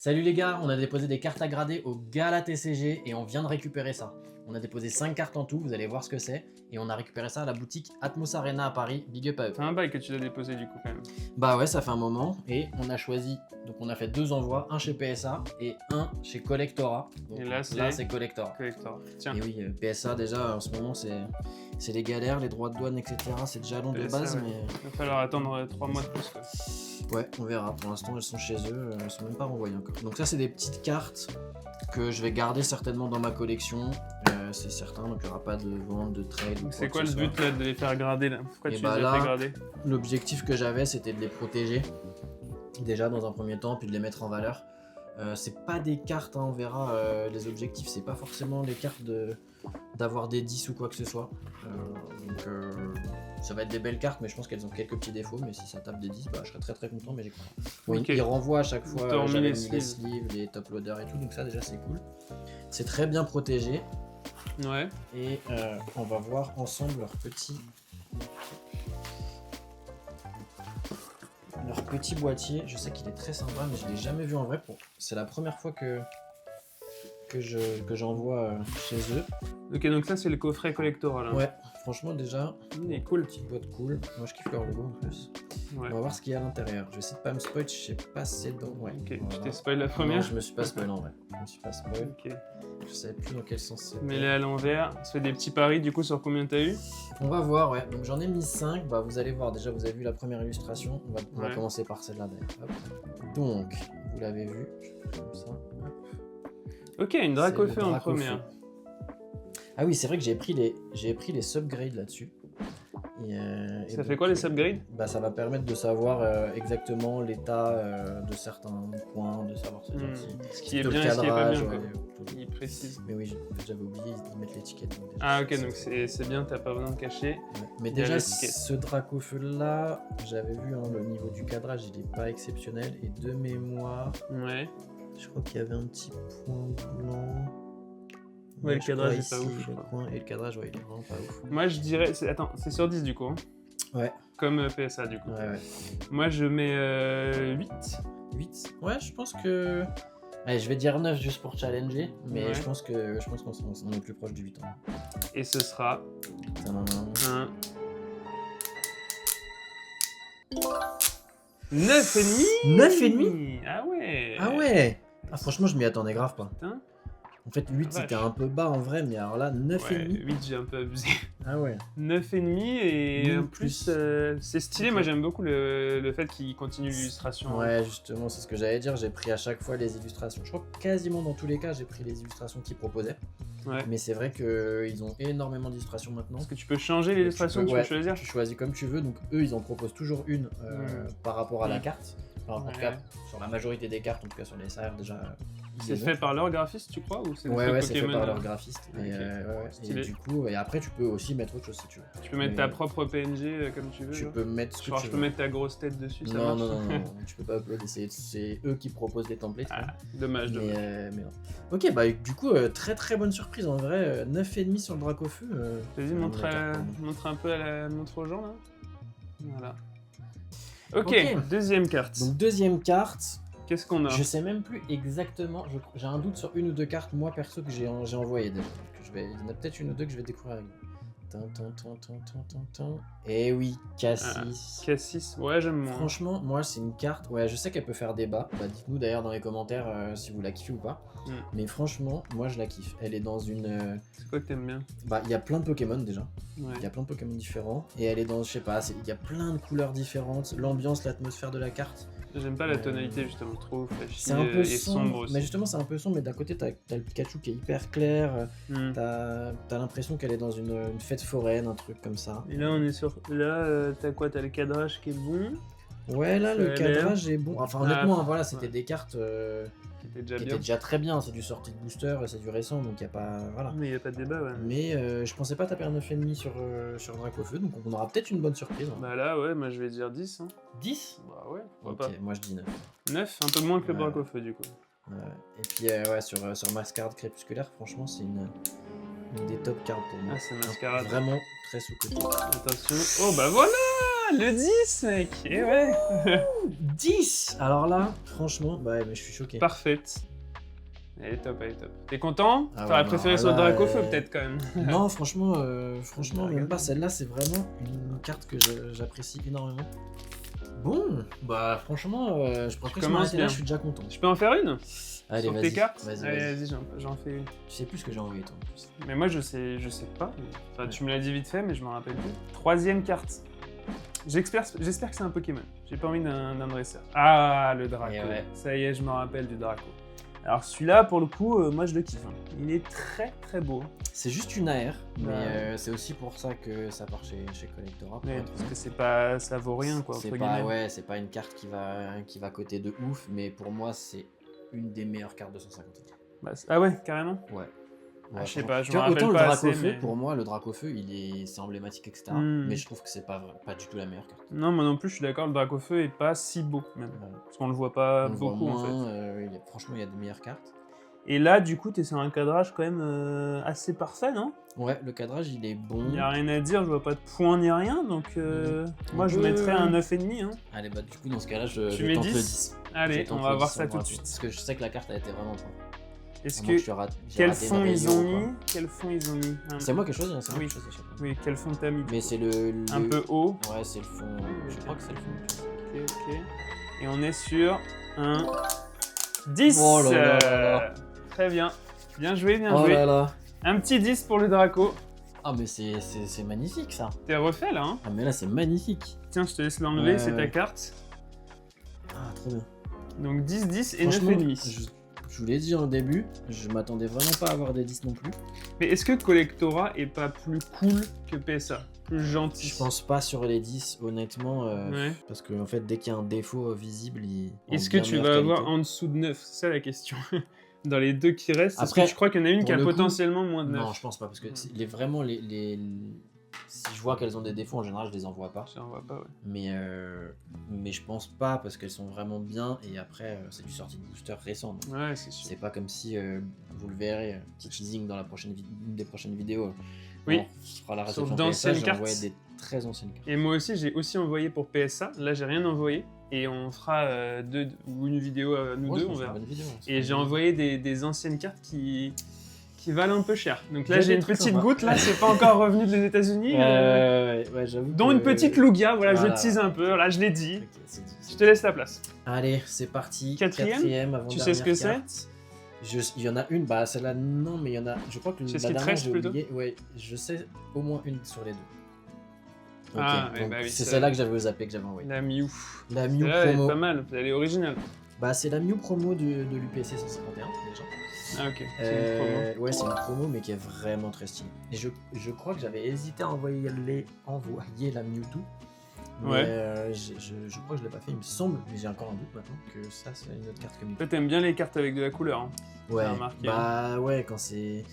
Salut les gars, on a déposé des cartes à grader au Gala TCG et on vient de récupérer ça. On a déposé 5 cartes en tout, vous allez voir ce que c'est. Et on a récupéré ça à la boutique Atmos Arena à Paris, big up à eux. C'est un bail que tu dois déposer du coup quand même. Bah ouais, ça fait un moment et on a choisi, donc on a fait 2 envois, un chez PSA et un chez Collectora. Donc Et là c'est Collectora. Collector. Tiens, Et oui, PSA déjà en ce moment c'est les galères, les droits de douane, etc. C'est déjà long de PSA, base, ouais. mais Il va falloir attendre 3 mois de plus quoi. ouais, on verra. Pour l'instant, elles sont chez eux, elles sont même pas renvoyées encore. Donc ça, c'est des petites cartes que je vais garder certainement dans ma collection. C'est certain, donc il n'y aura pas de vente, de trade. Donc c'est quoi le but là de les faire grader là? Pourquoi Et tu bah les as là, fait grader? L'objectif que j'avais, c'était de les protéger. Déjà dans un premier temps, puis de les mettre en valeur. C'est pas des cartes, hein, on verra. Les objectifs, c'est pas forcément les cartes d'avoir des 10 ou quoi que ce soit. Ça va être des belles cartes, mais je pense qu'elles ont quelques petits défauts. Mais si ça tape des 10, bah, je serais très content, mais j'ai crois. Oui, Ok. ils renvoient à chaque fois. T'as remis J'avais les mis les sleeves. sleeves, les top loaders et tout, donc ça déjà c'est cool. C'est très bien protégé. Ouais. Et on va voir ensemble leur petit boîtier. Je sais qu'il est très sympa, mais je l'ai jamais vu en vrai. C'est la première fois que j'envoie chez eux. Ok, donc ça c'est le coffret Collector là. Ouais, franchement déjà, Il est cool. petite boîte cool. Moi je kiffe leur logo en plus. Ouais. On va voir ce qu'il y a à l'intérieur. Je vais essayer de pas me spoil, je sais pas si c'est dedans. Ouais. Ok, Voilà. tu t'es spoil la Non, première? je me suis pas spoil en vrai. Je me suis pas spoil. Ok. Je savais plus dans quel sens c'était. Mets-les à l'envers. On se fait des petits paris du coup sur combien t'as eu? On va voir, ouais. Donc j'en ai mis 5. Bah vous allez voir, déjà vous avez vu la première illustration. On va Ouais. commencer par celle-là d'ailleurs. Hop. Donc, vous l'avez vu. Je fais comme ça. Ok, une Dracofeu C'est le en Dracofeu. première. Ah oui, c'est vrai que j'ai pris les subgrades là-dessus. Et Ça donc, fait quoi les subgrades? bah, ça va permettre de savoir exactement l'état de certains points, de savoir Ce qui est le bien et ce qui est pas cadrage, bien quoi. tout. Il précise. Mais oui, en fait, j'avais oublié, ils mettent l'étiquette. Donc déjà, Ah ok, donc c'est bien, t'as pas besoin de cacher. Ouais. Mais Il y a déjà, l'étiquette. ce Dracofeu là, j'avais vu hein, le niveau du cadrage, il est pas exceptionnel. Et de mémoire, Ouais. je crois qu'il y avait un petit point blanc. Ouais, le je cadrage crois est pas ici, ouf, je le crois. coin, et le cadrage, ouais, il est vraiment pas ouf. Moi je dirais. Attends, c'est sur 10 du coup. Hein. Ouais, Comme PSA du coup. ouais. Moi je mets 8. 8. Ouais, je pense que. Allez, je vais dire 9 juste pour challenger, mais Ouais. je pense qu'on est plus proche du 8 ans. Et ce sera un 9,5. 9,5. Ah ouais. Ah ouais. Ah franchement, je m'y attendais grave pas. Putain. En fait, 8 vache. c'était un peu bas en vrai, mais alors là, 9,5. Ouais, 8 j'ai un peu abusé. Ah ouais. 9,5 et Mille en plus plus. c'est stylé, moi j'aime beaucoup le fait qu'il continue l'illustration. Ouais, justement, c'est ce que j'allais dire. J'ai pris à chaque fois les illustrations. Je crois que quasiment dans tous les cas, j'ai pris les illustrations qu'ils proposaient. Ouais. Mais c'est vrai qu'ils ont énormément d'illustrations maintenant. Parce que tu peux changer l'illustration, tu peux ouais, choisir. Tu choisis comme tu veux. Donc eux, ils en proposent toujours une par rapport à la carte. Enfin, en tout cas, sur la majorité des cartes, en tout cas sur les SAR déjà. C'est fait par leur graphiste, tu crois, ou c'est Ouais, c'est fait Pokémon, par leur graphiste. Ok. Et du coup, et après, tu peux aussi mettre autre chose si tu veux. Tu peux mettre ta propre PNG comme tu veux. Tu genre. peux mettre ce que Genre, tu je veux. peux mettre ta grosse tête dessus, ça Non, marche. non, tu peux pas uploader. C'est eux qui proposent les templates. Ah, dommage, dommage. Mais non. Ok, bah du coup, très bonne surprise en vrai. 9,5 sur le Dracofeu. Vas-y, montre un peu montre aux gens là. Voilà. Ok, deuxième carte. Donc deuxième carte. Qu'est-ce qu'on a? Je sais même plus exactement. J'ai un doute sur une ou deux cartes, moi perso, que j'ai envoyé déjà. Donc, il y en a peut-être une ou deux que je vais découvrir avec vous. Et oui, Cassis. Cassis, ouais, j'aime moins. Franchement, moi, c'est une carte. Ouais, je sais qu'elle peut faire débat. Bah, dites-nous d'ailleurs dans les commentaires si vous la kiffez ou pas. Mais franchement, moi, je la kiffe. Elle est dans une. C'est quoi que t'aimes bien? Bah, il y a plein de Pokémon déjà. Ouais. Il y a plein de Pokémon différents. Et elle est dans, je sais pas, il y a plein de couleurs différentes. L'ambiance, l'atmosphère de la carte. J'aime pas la tonalité justement, trop flashy C'est un peu et sombre, sombre aussi. mais justement c'est un peu sombre, mais d'un côté t'as le Pikachu qui est hyper clair, Mm. t'as l'impression qu'elle est dans une fête foraine, un truc comme ça. Et là on est sur... Là t'as quoi? T'as le cadrage qui est bon, Ouais, là le Ça a cadrage est bon. Enfin honnêtement, voilà, c'était ouais. des cartes qui était déjà qui bien. étaient déjà très bien, c'est du sortie de booster, c'est du récent, donc y a pas... Voilà. Mais y a pas de débat, ouais. Mais je pensais pas taper un 9,5 sur Dracofeu, donc on aura peut-être une bonne surprise. Hein. Bah là ouais, moi je vais dire 10. Hein. 10. Bah ouais, pourquoi Ok, moi je dis 9. pas. 9, un peu moins que le Ouais. Dracofeu du coup. Et puis ouais, sur Mascarade Crépusculaire, franchement c'est une des top cartes pour moi. Ah c'est Mascarade. Vraiment très sous-côté. Attention. Oh bah voilà. le 10, mec. Et ouais. 10. Alors là, franchement, bah ouais, mais je suis choqué. Parfaite. Elle est top, elle est top. T'es content? Ah ouais, T'aurais non, préféré là, sur le Dracofeu peut-être quand même. Non, franchement, même pas. Celle-là, c'est vraiment une carte que j'apprécie énormément. Bon, bah franchement, je pense que commence bien. je suis déjà content. Je peux en faire une? Allez, Sur tes vas-y. cartes? Vas-y, Allez, vas-y. vas-y, j'en fais une. Tu sais plus ce que j'ai envoyé, toi, en plus. Mais moi, je sais pas. Enfin, tu me l'as dit vite fait, mais je m'en rappelle plus. Troisième carte. J'espère que c'est un Pokémon. J'ai pas envie d'un dresseur. Ah, le Draco. Et ouais. Ça y est, je me rappelle du Draco. Alors celui-là, pour le coup, moi je le kiffe. Hein. Il est très très beau. C'est juste une AR, mais Ouais. c'est aussi pour ça que ça part chez Collectora. pour Ouais, être parce honnête. que c'est pas, ça vaut rien quoi. C'est Entre pas, guillemets. ouais, c'est pas une carte qui va coter de ouf, mais pour moi, c'est une des meilleures cartes de 150. Bah, ah ouais, carrément. Ouais. Ah, je sais franchement. pas, je Tu me vois, rappelle autant pas le assez, Dracofeu, mais- pour moi, le Dracofeu, c'est emblématique, etc. Hmm. Mais je trouve que c'est pas du tout la meilleure carte. Non, moi non plus, je suis d'accord. Le Dracofeu est pas si beau même, Ouais. parce qu'on le voit pas On le voit beaucoup en fait. moins, franchement, il y a de meilleures cartes. Et là, du coup, t'es sur un cadrage quand même assez parfait, non? Ouais, le cadrage, il est bon. Il y a rien à dire, je vois pas de points ni rien, donc moi je mettrais un 9,5. Hein. Allez, bah du coup, dans ce cas-là, je Tu mets tente le 10? 10. Allez, Je tente on va le voir 10 ça sur tout le de Draco, suite. Parce que je sais que la carte a été vraiment trop. Est-ce À moins que j'ai quel raté une fond ils réunion ont ou quoi. mis? Quel fond ils ont mis? C'est moi qui ai choisi, hein, c'est moi Oui. qui ai choisi à chaque fois. Oui, quel fond t'as mis? Mais c'est Un peu haut. Ouais, c'est le fond. Je crois que c'est le fond. Ok, ok. Et on est sur un 10. Oh là là là là. Très bien. Bien joué, bien Oh joué. là là. Un petit 10 pour le Draco. Ah, mais c'est magnifique ça. T'es refait là, hein? Ah, mais là, c'est magnifique. Tiens, je te laisse l'enlever, Ouais, c'est ta ouais. carte. Ah, trop bien. Donc 10, 10 et Franchement, 9,5. je vous l'ai dit en début, je m'attendais vraiment pas à avoir des 10 non plus. Mais est-ce que Collectora est pas plus cool que PSA? Plus gentil? Je pense pas sur les 10, honnêtement. Ouais. Parce qu'en fait, dès qu'il y a un défaut visible, en Est-ce que bien tu meilleure vas qualité. avoir en dessous de 9? C'est ça la question. Dans les deux qui restent, est-ce Après, que je crois qu'il y en a une pour qui a le coup, potentiellement moins de 9? Non, je pense pas, parce que Ouais. vraiment, si je vois qu'elles ont des défauts, en général, je les envoie pas. J'en vois pas, ouais. Mais je pense pas, parce qu'elles sont vraiment bien, et après, c'est du sortie de booster récent. Donc Ouais, c'est sûr. c'est pas comme si, vous le verrez, petit teasing dans une des prochaines vidéos. Oui. On fera la Sur réception d'anciennes PSA, j'ai cartes. envoyé des très anciennes cartes. Et moi aussi, j'ai aussi envoyé pour PSA. Là, j'ai rien envoyé. Et on fera ou une vidéo à nous Ouais, deux, je on pense que c'est une verra. bonne vidéo, c'est Et une j'ai bonne envoyé des anciennes cartes qui valent un peu cher. Donc là, Il y a j'ai des une trucs petite sympas. goutte, là, c'est pas encore revenu des États-Unis. Ouais, j'avoue. Dont que- une petite Lugia, voilà, Voilà. je tease un peu, là, je l'ai dit. Ok, c'est dit, c'est Je te laisse la place. dit. Allez, c'est parti. Quatrième avant Tu sais ce que c'est? Il y en a une, bah celle-là non, mais il y en a. Je crois que Tu sais ce la qui te dernière reste, j'ai plutôt oublié. Ouais, je sais au moins une sur les deux. Ok, Ah, ouais, donc bah oui, c'est ça- celle-là que j'avais zappé que j'avais envoyé. La Mew. La Mew Celle-là, elle est promo. pas mal, elle est originale. Bah c'est la Mew promo de l'UPC 151 déjà. Ah, ok. C'est une promo. Ouais, c'est une promo mais qui est vraiment très stylée. Et je crois que j'avais hésité à envoyer la Mewtwo. Mais Ouais. je crois que je l'ai pas fait, il me semble, mais j'ai encore un doute maintenant que ça c'est une autre carte que Mewtwo. Toi, t'aimes bien les cartes avec de la couleur. Hein. Ouais, remarqué, bah ouais, quand c'est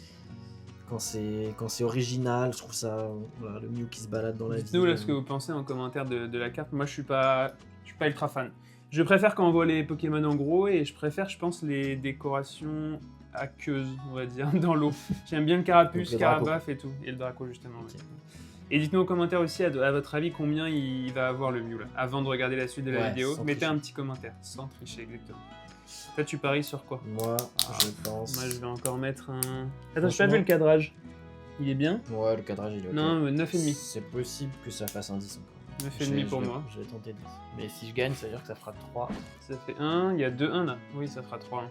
original, je trouve ça, voilà, le Mew qui se balade dans la ville. Dites-nous là ce que vous pensez en commentaire de la carte. Moi, je suis pas ultra fan. Je préfère quand on voit les Pokémon en gros et je préfère, je pense, les décorations aqueuses, on va dire, dans l'eau. J'aime bien le carapuce, Donc le Draco. Carabaf et tout, et le Draco justement. Ok. Ouais. Et dites-nous en commentaire aussi, à votre avis, combien il va avoir le Mew là, avant de regarder la suite de la Ouais, vidéo. sans Mettez tricher. un petit commentaire, sans tricher exactement. Toi, tu paries sur quoi? Moi, Ah, je pense. Moi, je vais encore mettre un. Attends, j'ai pas Franchement- vu le cadrage. Il est bien? Ouais, le cadrage il est ok. Non, 9,5. C'est possible que ça fasse un 10 encore. 9,5 pour moi. Je vais tenter 10. Mais si je gagne, ça veut dire que ça fera 3. Ça fait 1, il y a 2-1 là. Oui, ça fera 3.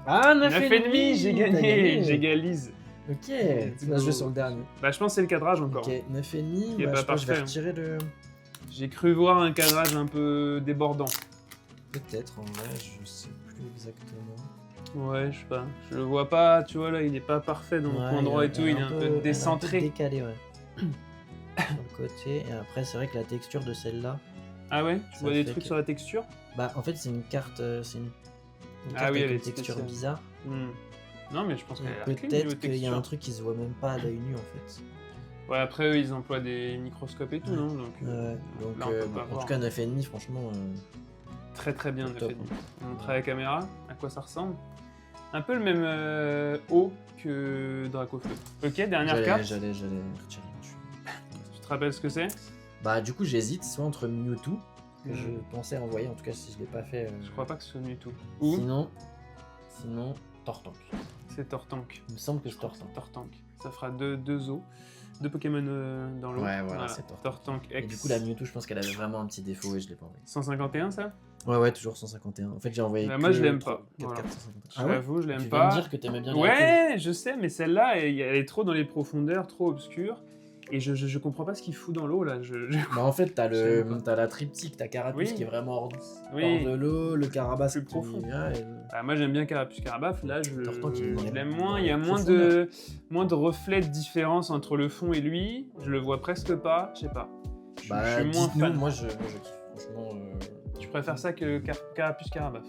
Ah, 9,5, j'ai T'as gagné, j'égalise. Ok, Let's là je go. vais sur le dernier. Bah, je pense que c'est le cadrage encore. Ok, 9,5. Il est Bah, pas je pense que je vais parfait, hein. retirer le. J'ai cru voir un cadrage un peu débordant. Peut-être, en vrai, je sais plus exactement. Ouais, je sais pas. Je le vois pas, tu vois là, il est pas parfait dans le Ouais, coin droit et tout, il est un peu elle décentré. décalé, ouais. Sur le côté, et après, c'est vrai que la texture de celle-là. Ah ouais? Tu Ça vois des fait trucs que- sur la texture? Bah, en fait, c'est une carte. C'est une Ah carte oui, avec elle une est texture spéciale. bizarre. Hmm. Non, mais je pense qu'elle a l'air clean niveau Peut-être qu'il y a texture. un truc qui se voit même pas à l'œil nu en fait. Ouais, après eux, ils emploient des microscopes et tout, non? Donc, Ouais, donc là, on peut bon, pas en voir. tout cas 9,5 franchement. Très très bien, Top. 9,5. On montre à la caméra à quoi ça ressemble. Un peu le même haut que Dracofeu. Ok, dernière carte. J'allais retirer. Tu te rappelles ce que c'est? Bah du coup j'hésite soit entre Mewtwo, que je Mhm. pensais envoyer, en tout cas si je l'ai pas fait. Je crois pas que ce soit Mewtwo. Ou Sinon, Tortank. c'est Tortank. Il me semble que c'est Tortank. Tortank. Ça fera deux os. Deux Pokémon dans l'eau. Ouais, voilà, c'est Tortank. Tortank X. Et du coup la Mewtwo, je pense qu'elle avait vraiment un petit défaut et je l'ai pas envoyé. 151 ça? Ouais, toujours 151. En fait j'ai envoyé. Bah, moi, je l'aime pas. 4, Voilà. 151. Je l'avoue, je l'aime Tu pas. viens de dire que t'aimais bien les Raccoons. Ouais, je sais, mais celle-là, elle est trop dans les profondeurs, trop obscure. Et je comprends pas ce qu'il fout dans l'eau là. Bah en fait J'aime pas. t'as la triptyque, t'as Carapuce Oui. qui est vraiment hors Oui. de l'eau, le Carapace Plus qui profond. ouais, Bah, moi j'aime bien Carapuce Carabaf, là Tortank, il je est l'aime dans moins, il y a la moins de reflets de différence entre le fond et lui, je le vois presque pas, je sais pas. Je bah suis moins dites-nous, fan. moi je kiffe franchement. Tu préfères ça que Carapuce Carabaf?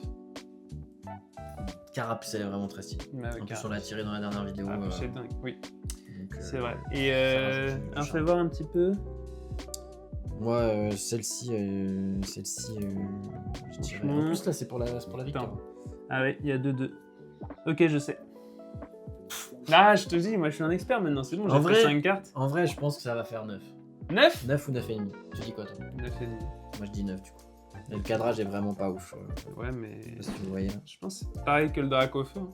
Carapuce elle est vraiment très stylée. Bah, En plus on l'a tiré dans la dernière vidéo. Carapuce, c'est dingue, oui, Donc, c'est vrai. Et ça rajoute une on charme. fait voir un petit peu. Moi celle-ci je dirais. En Franchement. plus là c'est pour la victoire. Ah ouais, il y a 2-2. Ok, je sais. Là, je te dis, moi je suis un expert maintenant, c'est bon, En j'ai vrai- fait 5 cartes. En vrai je pense que ça va faire 9. 9 9 ou 9,5. Tu dis quoi toi? 9 et demi. Moi je dis 9 du coup. Et le cadrage est vraiment pas ouf. Ouais, mais Je sais pas si vous voyez là. je pense que c'est pareil que le Dracofeu hein,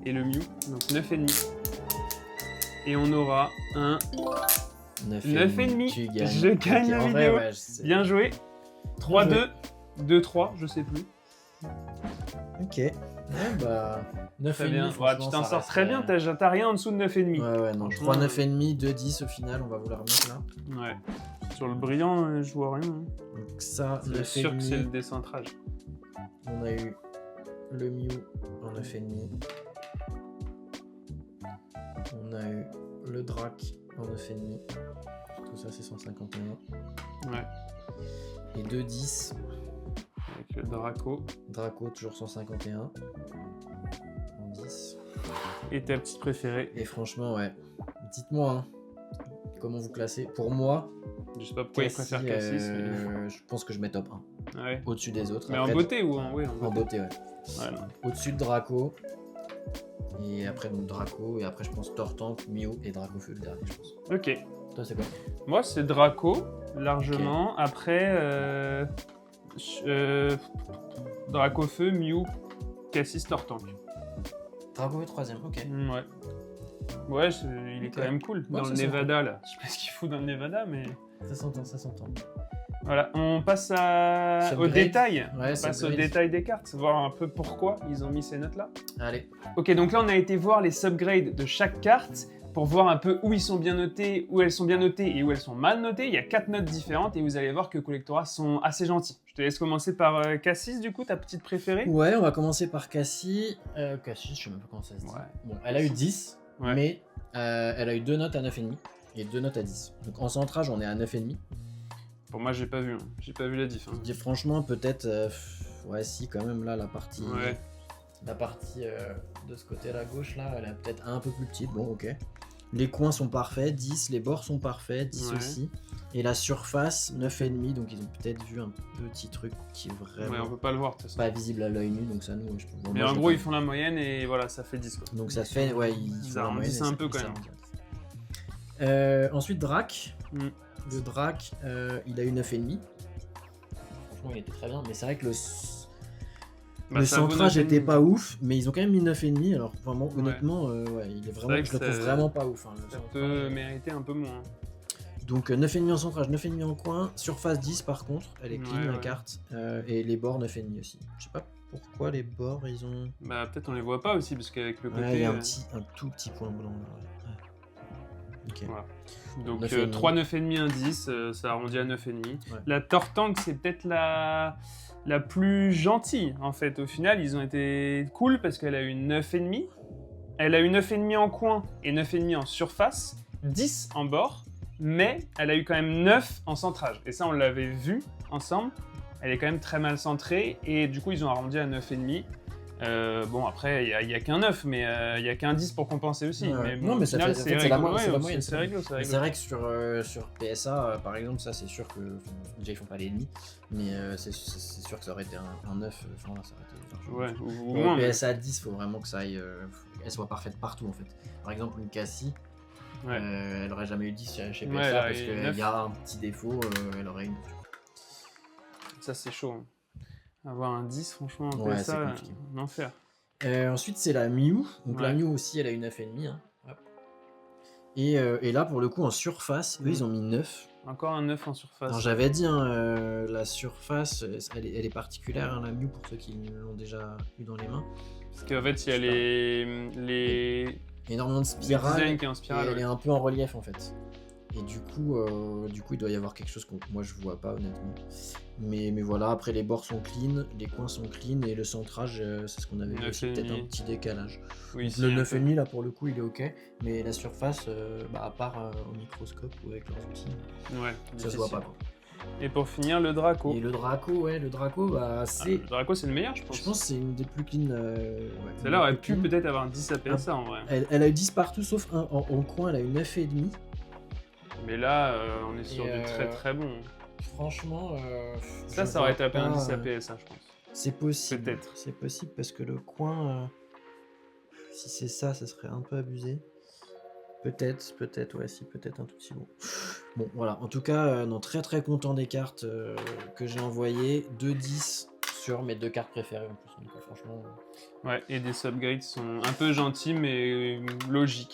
et le Mew, donc 9,5. Et on aura un 9,5. Tu gagnes. Je gagne la En vrai, vidéo. ouais, je sais. bien joué. 3-2, 2-3, je sais plus. Ok. Ouais, bah. 9,5. Très bien. Ouais, franchement, tu t'en ça sors reste, très bien, t'as rien en dessous de 9,5. Ouais, ouais, non. Franchement, 3, 9,5, 2, 10 au final, on va vous la remettre là. Ouais. Sur le brillant, je vois rien. hein. Donc ça, C'est sûr que c'est le 9,5. décentrage. On a eu le Mew en 9,5. On a eu le Drac en 9,5. Tout ça, c'est 151. Ouais. Et 2, 10. Avec le Draco. Draco, toujours 151. En 10. Et ta petite préférée. Et franchement, ouais. Dites-moi, hein, comment vous classez. Pour moi, Je sais pas pourquoi il préfère Cassis. je pense que je mets top 1. Mais... Ouais. Au-dessus des autres. Mais Après, en beauté ou en... Ouais, En beauté, ouais. Ouais, non. Au-dessus de Draco. Et après, donc Draco. Et après, je pense Tortank, Mew et Dracofeu le dernier, je pense. Ok. Toi, c'est quoi? Moi, c'est Draco, largement. Après, Dracofeu, Mew, Cassis, Tortank. Dracofeu, troisième, ok. Ouais. Ouais, il est Ok. quand même cool. Ouais, Dans ça le s'entend. Nevada, là. Je sais pas ce qu'il fout dans le Nevada, mais... Ça s'entend, ça s'entend. Voilà, on passe au Subgrade. détail. Ouais, On passe au subgrade. détail des cartes, voir un peu pourquoi ils ont mis ces notes-là. Allez. Ok, donc là, on a été voir les subgrades de chaque carte pour voir un peu où ils sont bien notés, où elles sont bien notées et où elles sont mal notées. Il y a 4 notes différentes et vous allez voir que Collectora sont assez gentils. Je te laisse commencer par Cassis, du coup, ta petite préférée. Ouais, on va commencer par Cassie. Cassie, je sais même pas comment ça se dit. Ouais. Bon, elle a eu 10, Ouais. mais elle a eu 2 notes à 9,5 et 2 notes à 10. Donc en centrage, on est à 9,5. Pour moi, j'ai pas vu. Hein. J'ai pas vu la diff. Hein. Je dis franchement, peut-être. Ouais, si, quand même, là, la partie. Ouais. La partie de ce côté-là gauche, là, elle est peut-être un peu plus petite. Bon, ok. Les coins sont parfaits, 10. Les bords sont parfaits, 10 Ouais. aussi. Et la surface, 9,5. Donc ils ont peut-être vu un petit truc qui est Ouais, vraiment on peut pas le voir, de toute façon. pas visible à l'œil nu. Donc ça, nous, je trouve. Bon, Mais moi, en je gros, l'ai ils font la moyenne et voilà, ça fait 10. Quoi. Donc ça fait, ouais, ils font la moyenne, arrondissent et un ça- peu, et quand ça même. arrondit. Ensuite, Drac. Mm. Le Drac, il a eu 9,5. Franchement, il était très bien, mais c'est vrai que Bah, le ça vaut centrage 9,5. était pas ouf, mais ils ont quand même mis 9,5. Alors vraiment, Ouais. honnêtement, ouais, il est vrai vraiment, que je le ça- trouve vraiment pas ouf. Hein, le Ça centrage. peut mériter un peu moins. Donc 9,5 en centrage, 9,5 en coin. Surface 10 par contre, elle est clean Ouais, la ouais. carte. Et les bords 9,5 aussi. Je sais pas pourquoi les bords ils ont. Bah, peut-être on les voit pas aussi, parce qu'avec le côté. Ouais, il y a un tout petit point blanc là. Ouais. Ok. Voilà. Donc 9,5. 3, 9,5, 1, 10, ça arrondit à 9,5. Ouais. La Tortank, c'est peut-être la plus gentille, en fait. Au final, ils ont été cool parce qu'elle a eu 9,5. Elle a eu 9,5 en coin et 9,5 en surface, 10 en bord, mais elle a eu quand même 9 en centrage. Et ça, on l'avait vu ensemble. Elle est quand même très mal centrée et du coup, ils ont arrondi à 9,5. Bon, après, il n'y a qu'un 9, mais il n'y a qu'un 10 pour compenser aussi. Ouais. Mais bon, Non, au mais ça final, fait- en fait, c'est la réglo. moyenne, c'est la Ouais, moyenne, c'est réglo, c'est Mais réglo. c'est vrai que sur PSA, par exemple, ça c'est sûr que. Déjà ils font pas les ennemis, mais c'est sûr que ça aurait été un 9. Enfin, là, ça aurait été largement. Ouais, ou Pour moins. le mais- PSA 10, faut vraiment que ça aille. Elle soit parfaite partout en fait. Par exemple, une Cassie, Ouais. Elle aurait jamais eu 10 chez Ouais, PSA elle a parce eu qu'il 9. y a un petit défaut, elle aurait une. Ça, c'est chaud. Hein. Avoir un 10, franchement, en Ouais, c'est PSA, compliqué. un enfer. Ensuite, c'est la Mew. Donc la Ouais. Mew aussi, elle a une 9,5. Hein. Hop. Et là, pour le coup, en surface, eux, ils ont mis 9. Encore un 9 en surface. Alors j'avais dit, hein, la surface, elle est particulière, hein, la Mew, pour ceux qui l'ont déjà eu dans les mains. Parce qu'en fait, il y a les Énormément de le spirales, design qui est en et spirale. elle est Ouais. un peu en relief en fait. Et du coup, il doit y avoir quelque chose que moi je vois pas honnêtement. Mais voilà, après les bords sont clean, les coins sont clean, et le centrage, c'est ce qu'on avait vu aussi, peut-être un 9,5. petit décalage. Oui, Donc si, le un peu. 9,5 là pour le coup il est ok, mais la surface, à part au microscope ou avec leurs outils, Ouais, ça se voit pas quoi. Et pour finir, le Draco. Et le Draco, c'est. Le Draco, c'est le meilleur, je pense. Je pense que c'est une des plus clean. Celle-là aurait pu clean. peut-être avoir un 10 à PSA en vrai. Elle a eu 10 partout sauf un en coin, elle a eu 9,5. Mais là, on est sur Et, du très très bon. Franchement, Ça aurait tapé un 10 à PSA, je pense. c'est possible. Peut-être. C'est possible parce que le coin, si c'est ça serait un peu abusé. Peut-être, ouais, si, peut-être un tout petit bon. Bon, voilà. En tout cas, non, très très content des cartes que j'ai envoyées. 2-10 sur mes 2 cartes préférées en plus. Donc, franchement. Ouais, et des subgrades sont un peu gentils mais logiques.